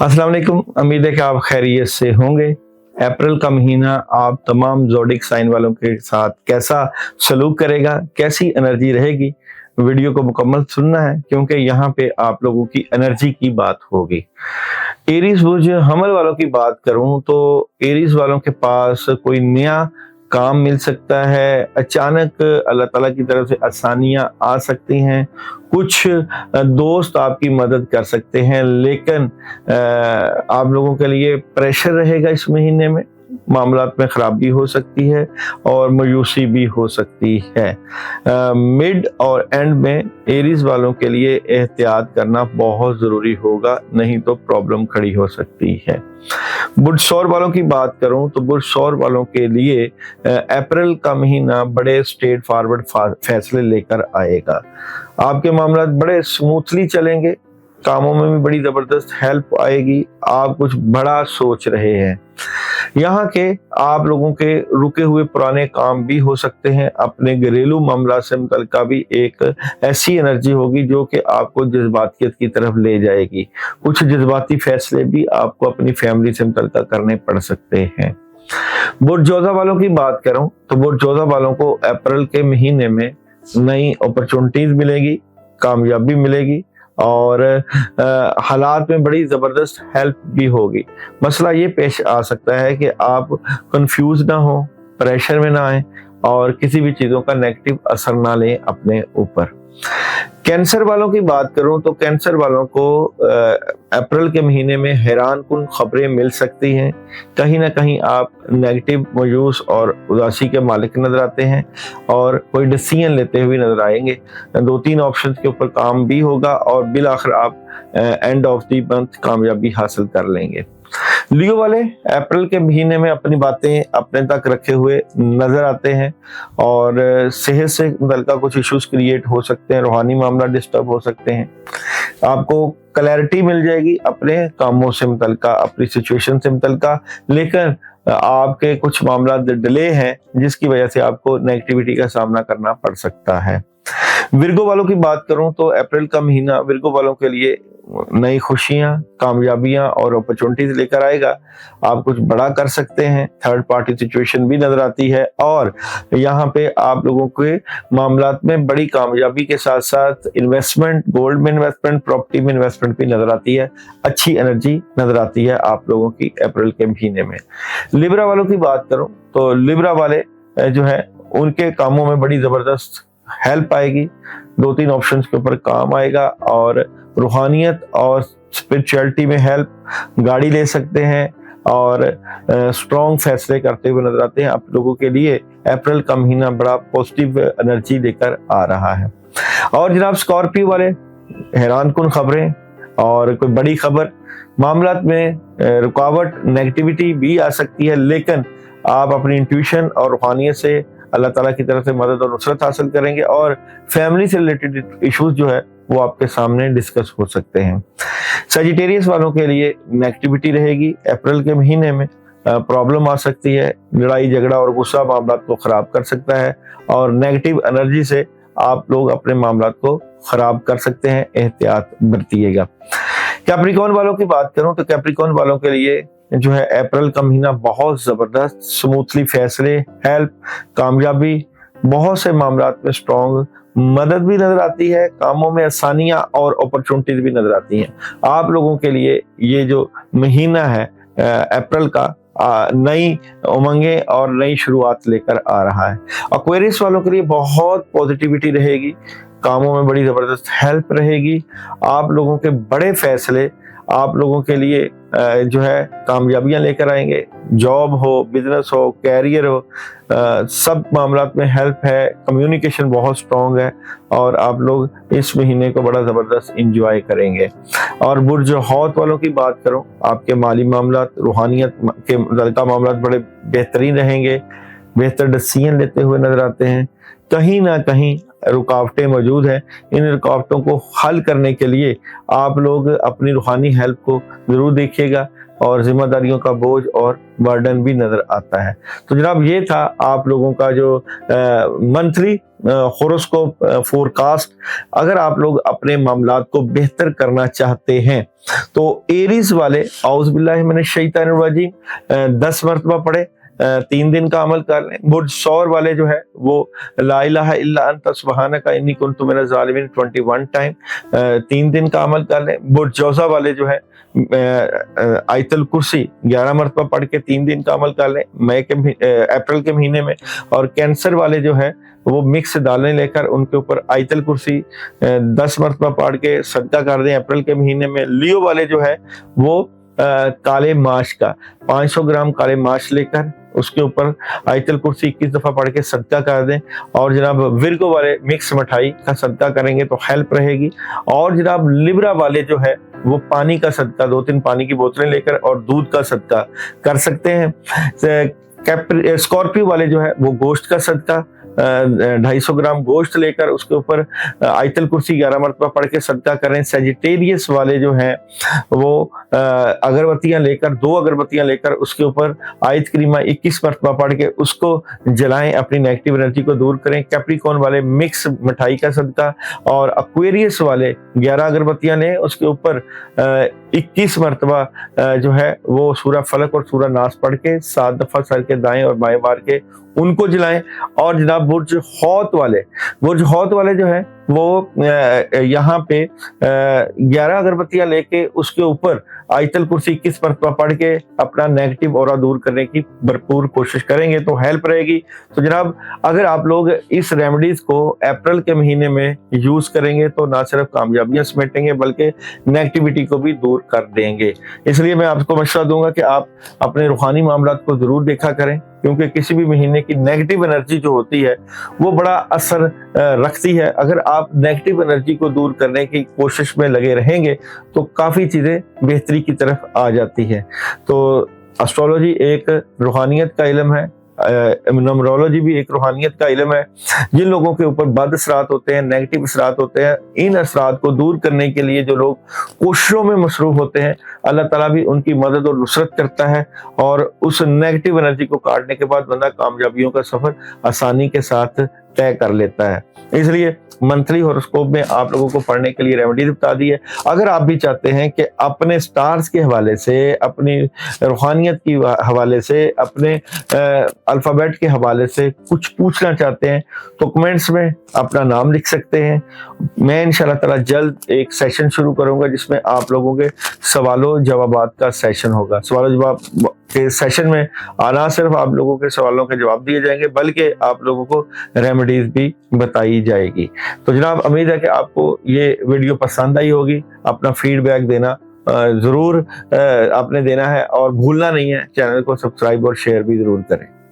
अस्सलाम वालेकुम। उम्मीद है कि आप खैरियत से होंगे। अप्रैल का महीना आप तमाम ज़ोडिक साइन वालों के साथ कैसा सलूक करेगा, कैसी एनर्जी रहेगी, वीडियो को मुकम्मल सुनना है क्योंकि यहाँ पे आप लोगों की एनर्जी की बात होगी। एरीज बुर्ज हमल वालों की बात करूं तो एरीज वालों के पास कोई नया काम मिल सकता है, अचानक अल्लाह ताला की तरफ से आसानियां आ सकती हैं, कुछ दोस्त आपकी मदद कर सकते हैं, लेकिन आप लोगों के लिए प्रेशर रहेगा इस महीने में, मामलात में खराबी हो सकती है और मायूसी भी हो सकती है। मिड और एंड में एरीज वालों के लिए एहतियात करना बहुत ज़रूरी होगा, नहीं तो प्रॉब्लम खड़ी हो सकती है। बुर्ज सौर वालों की बात करूं तो बुर्ज सौर वालों के लिए अप्रैल का महीना बड़े स्ट्रेट फॉरवर्ड फैसले लेकर आएगा। आपके मामला बड़े स्मूथली चलेंगे, कामों में भी बड़ी जबरदस्त हेल्प आएगी, आप कुछ बड़ा सोच रहे हैं। यहाँ के आप लोगों के रुके हुए पुराने काम भी हो सकते हैं। अपने घरेलू मामला से मुतल्लिका भी एक ऐसी एनर्जी होगी जो कि आपको जज्बातियत की तरफ ले जाएगी। कुछ जज्बाती फैसले भी आपको अपनी फैमिली से मुतल्लिका करने पड़ सकते हैं। बुर्ज जोधा वालों की बात करूं तो बुर्ज जोधा वालों को अप्रैल के महीने में नई अपॉर्चुनिटीज मिलेगी, कामयाबी मिलेगी और हालात में बड़ी ज़बरदस्त हेल्प भी होगी। मसला ये पेश आ सकता है कि आप कंफ्यूज ना हो, प्रेशर में ना आए और किसी भी चीज़ों का नेगेटिव असर ना लें अपने ऊपर। कैंसर वालों की बात करूं तो कैंसर वालों को अप्रैल के महीने में हैरान कुन खबरें मिल सकती हैं। कहीं ना कहीं आप नेगेटिव, मायूस और उदासी के मालिक नजर आते हैं और कोई डिसीजन लेते हुए नजर आएंगे। 2-3 ऑप्शंस के ऊपर काम भी होगा और बिल आखिर आप एंड ऑफ दी मंथ कामयाबी हासिल कर लेंगे। लियो वाले अप्रैल के महीने में अपनी बातें अपने तक रखे हुए नजर आते हैं और सेहत से मुतल्लिका कुछ इश्यूज क्रिएट हो सकते हैं, रूहानी मामला डिस्टर्ब हो सकते हैं। आपको क्लैरिटी मिल जाएगी अपने कामों से मुतल्लिका, अपनी सिचुएशन से मुतल्लिका, लेकिन आपके कुछ मामला डिले हैं जिसकी वजह से आपको नेगेटिविटी का सामना करना पड़ सकता है। विर्गो वालों की बात करूं तो अप्रैल का महीना विर्गो वालों के लिए नई खुशियां, कामयाबियां और अपॉर्चुनिटीज लेकर आएगा। आप कुछ बड़ा कर सकते हैं, थर्ड पार्टी सिचुएशन भी नजर आती है और यहाँ पे आप लोगों के मामलात में बड़ी कामयाबी के साथ साथ इन्वेस्टमेंट, गोल्ड में इन्वेस्टमेंट, प्रॉपर्टी में इन्वेस्टमेंट भी नजर आती है। अच्छी एनर्जी नजर आती है आप लोगों की अप्रैल के महीने में। लिब्रा वालों की बात करूं तो लिब्रा वाले जो है उनके कामों में बड़ी जबरदस्त हेल्प आएगी, 2-3 ऑप्शंस के ऊपर काम आएगा और रूहानियत और स्पिरिचुअलिटी में हेल्प, गाड़ी ले सकते हैं और स्ट्रॉन्ग फैसले करते हुए नजर आते हैं। आप लोगों के लिए अप्रैल का महीना बड़ा पॉजिटिव एनर्जी लेकर आ रहा है। और जनाब स्कॉर्पियो वाले, हैरान कुन खबरें और कोई बड़ी खबर, मामलात में रुकावट, नेगेटिविटी भी आ सकती है, लेकिन आप अपनी इंट्यूशन और रूहानियत से अल्लाह ताला की तरफ से मदद और नुसरत हासिल करेंगे और फैमिली से रिलेटेड इश्यूज जो है वो आपके सामने डिस्कस हो सकते हैं। सजिटेरियस वालों के लिए नेगेटिविटी रहेगी, अप्रैल के महीने में प्रॉब्लम आ सकती है, लड़ाई झगड़ा और गुस्सा मामला को खराब कर सकता है और नेगेटिव एनर्जी से आप लोग अपने मामला को खराब कर सकते हैं, एहतियात बरतिएगा। कैप्रिकॉर्न वालों की बात करूं तो कैप्रिकॉर्न वालों के लिए जो है अप्रैल का महीना बहुत जबरदस्त, स्मूथली फैसले, हेल्प, कामयाबी, बहुत से मामलात में स्ट्रॉन्ग मदद भी नजर आती है, कामों में आसानियां और अपॉर्चुनिटीज भी नजर आती हैं। आप लोगों के लिए ये जो महीना है अप्रैल का नई उमंगें और नई शुरुआत लेकर आ रहा है। एक्वेरियस वालों के लिए बहुत पॉजिटिविटी रहेगी, कामों में बड़ी जबरदस्त हेल्प रहेगी, आप लोगों के बड़े फैसले आप लोगों के लिए जो है कामयाबियां लेकर आएंगे। जॉब हो, बिजनेस हो, कैरियर हो, सब मामलात में हेल्प है, कम्युनिकेशन बहुत स्ट्रॉन्ग है और आप लोग इस महीने को बड़ा ज़बरदस्त इंजॉय करेंगे। और बुर्ज हौत वालों की बात करूं, आपके माली मामलात, रूहानियत के मुतल्लिका मामलात बड़े बेहतरीन रहेंगे, बेहतर डिसीजन लेते हुए नजर आते हैं। कहीं ना कहीं رکاوٹیں موجود ہیں، ان رکاوٹوں کو حل کرنے کے لیے آپ لوگ اپنی روحانی ہیلپ کو ضرور دیکھیے گا، اور ذمہ داریوں کا بوجھ اور برڈن بھی نظر آتا ہے۔ تو جناب یہ تھا آپ لوگوں کا جو منتھلی ہوروسکوپ فورکاسٹ۔ اگر آپ لوگ اپنے معاملات کو بہتر کرنا چاہتے ہیں تو ایریز والے اعوذ باللہ من الشیطان الرجیم 10 مرتبہ پڑھے، 3 دن کا عمل کر لیں۔ برج ثور والے جو ہے وہ لا الہ الا انت سبحانک انی کنت من الظالمین 21 ٹائم 3 دن کا عمل کر لیں۔ برج جوزہ والے جو ہے آیت الکرسی 11 مرتبہ پڑھ کے 3 دن کا عمل کر لیں اپریل کے مہینے میں۔ اور کینسر والے جو ہے وہ مکس دالیں لے کر ان کے اوپر آیت الکرسی 10 مرتبہ پڑھ کے صدقہ کر دیں اپریل کے مہینے میں۔ لیو والے جو ہے وہ کالے ماش کا 500 گرام کالے ماش لے کر اس کے اوپر آیت الکرسی 21 دفعہ پڑھ کے صدقہ کر دیں۔ اور جناب ورگو والے مکس مٹھائی کا صدقہ کریں گے تو ہیلپ رہے گی۔ اور جناب لیبرا والے جو ہے وہ پانی کا صدقہ 2-3 پانی کی بوتلیں لے کر اور دودھ کا صدقہ کر سکتے ہیں۔ اسکارپیو والے جو ہے وہ گوشت کا صدقہ 250 گرام گوشت لے کر اس کے اوپر آیت الکرسی 11 مرتبہ پڑھ کے صدقہ کریں۔ سیجیٹیریس والے جو ہیں وہ اگربتیاں لے کر 2 اگربتیاں لے کر اس کے اوپر آیت کریمہ 21 مرتبہ پڑھ کے اس کو جلائیں، اپنی نیگیٹو انرجی کو دور کریں۔ کیپریکون والے مکس مٹھائی کا صدقہ، اور ایکویریس والے 11 اگربتیاں لیں، اس کے اوپر 21 مرتبہ جو ہے وہ سورہ فلق اور سورہ ناس پڑھ کے 7 دفعہ سر کے دائیں اور بائیں مار کے ان کو جلائیں۔ اور جناب برج حوت والے جو ہے وہ یہاں پہ 11 اگربتیاں لے کے اس کے اوپر آیت الکرسی 21 مرتبہ پڑھ کے اپنا نیگیٹو اورا دور کرنے کی بھرپور کوشش کریں گے تو ہیلپ رہے گی۔ تو جناب اگر آپ لوگ اس ریمیڈیز کو اپریل کے مہینے میں یوز کریں گے تو نہ صرف کامیابیاں سمیٹیں گے بلکہ نیگیٹیوٹی کو بھی دور کر دیں گے۔ اس لیے میں آپ کو مشورہ دوں گا کہ آپ اپنے روحانی معاملات کو ضرور دیکھا کریں، کیونکہ کسی بھی مہینے کی نیگیٹو انرجی جو ہوتی ہے وہ بڑا اثر رکھتی ہے۔ اگر آپ نیگیٹو انرجی کو دور کرنے کی کوشش میں لگے رہیں گے تو کافی چیزیں بہتری کی طرف آ جاتی ہیں۔ تو اسٹرولوجی ایک روحانیت کا علم ہے، نمرولوجی بھی ایک روحانیت کا علم ہے۔ جن لوگوں کے اوپر بد اثرات ہوتے ہیں، نیگیٹو اثرات ہوتے ہیں، ان اثرات کو دور کرنے کے لیے جو لوگ کوششوں میں مصروف ہوتے ہیں، اللہ تعالیٰ بھی ان کی مدد اور نصرت کرتا ہے، اور اس نیگیٹو انرجی کو کاٹنے کے بعد بندہ کامیابیوں کا سفر آسانی کے ساتھ طے کر لیتا ہے۔ اس لیے منتھلی ہورosکوپ میں آپ لوگوں کو پڑھنے کے لیے ریمیڈیز بتا دی ہے۔ اگر آپ بھی چاہتے ہیں کہ اپنے سٹارز کے حوالے سے، اپنی روحانیت کی حوالے سے، اپنے الفابیٹ کے حوالے سے کچھ پوچھنا چاہتے ہیں تو کمنٹس میں اپنا نام لکھ سکتے ہیں۔ میں انشاءاللہ تعالی جلد ایک سیشن شروع کروں گا جس میں آپ لوگوں کے سوالوں جوابات کا سیشن ہوگا۔ سوال و جواب کے سیشن میں نہ صرف آپ لوگوں کے سوالوں کے جواب دیے جائیں گے بلکہ آپ لوگوں کو ریمیڈیز بھی بتائی جائے گی۔ تو جناب امید ہے کہ آپ کو یہ ویڈیو پسند آئی ہوگی۔ اپنا فیڈ بیک دینا ضرور آپ نے دینا ہے، اور بھولنا نہیں ہے چینل کو سبسکرائب اور شیئر بھی ضرور کریں۔